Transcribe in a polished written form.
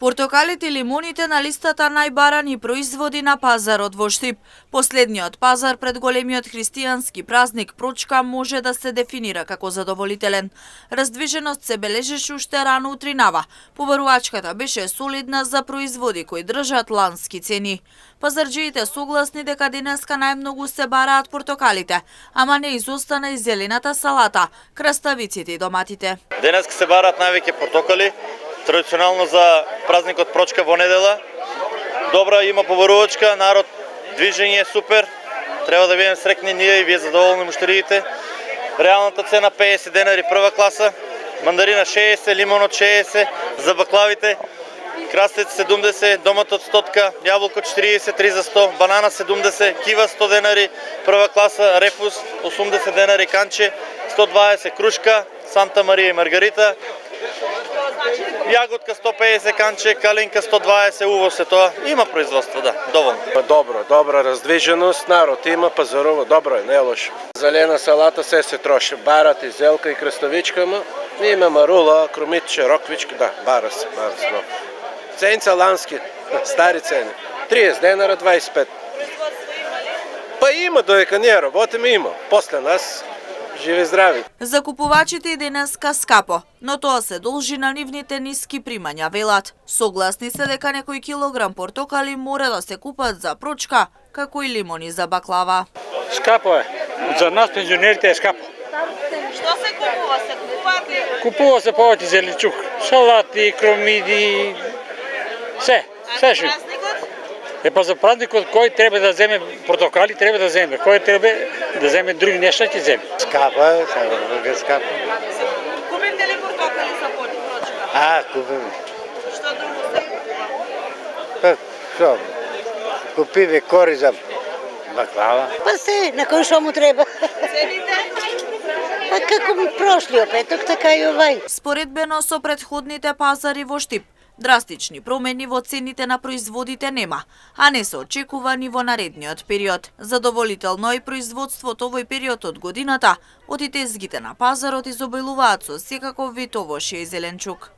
Портокалите и лимоните на листата најбарани производи на пазарот во Штип. Последниот пазар пред големиот христијански празник Прочка може да се дефинира како задоволителен. Раздвиженост се бележеше уште рано утринава. Побарувачката беше солидна за производи кои држат лански цени. Пазарџиите согласни дека денеска најмногу се бараат портокалите, ама не изостана и зелената салата, краставиците и доматите. Денеска се бараат највеќе портокали. Традиционално за празникот Прочка во недела. Добра има побарувачка, народ, движење е супер. Треба да бидеме срекни ние и вие задоволни муштериите. Реалната цена 50 денари прва класа, мандарина 60, лимон од 60, за баклавите, краставици 70, доматот 100, јаболко 40, 3 за 100, банана 70, кива 100 денари прва класа, рефус 80 денари канче, 120 крушка, Санта Марија и Маргарита, јаготка 150 канче, калинка 120, уво се тоа. Има производство, да, доволно. Добра раздвиженост, народ има, пазарува, добро е, не е лошо. Зелена салата се троши, барат и зелка и краставичка, има марула, кромитче, роквичка, да, бара се. Ценца лански, стари цени, 30 денара, 25. Па има, доека ние работиме, има. После нас живи здрави. Закупувачите и денеска скапо, но тоа се должи на нивните ниски примања, велат. Согласни се дека некој килограм портокали мора да се купат за Прочка, како и лимони за баклава. Скапо е. За нас пензионерите е скапо. Што се купува? Се купуваат ли? Купува се повеќе зеленчук, салати, кромиди, се шо. Па за празникот кој треба да земе портокали, треба да земе. Кој треба да земе други нешта, ќе земе. Скапа е, скапа. Купите ли портокали за Прочка? Купиме. Што друго се купува? Што? Купиме кори за баклава. Па се, на кој што му треба. Цените? Па како ми прошлиот петок, така и овај. Споредбено со претходните пазари во Штип, драстични промени во цените на производите нема, а не се очекувани во наредниот период. Задоволително е производството овој период од годината, од и тезгите на пазарот изобилуваат со секаков вид овошје и зеленчук.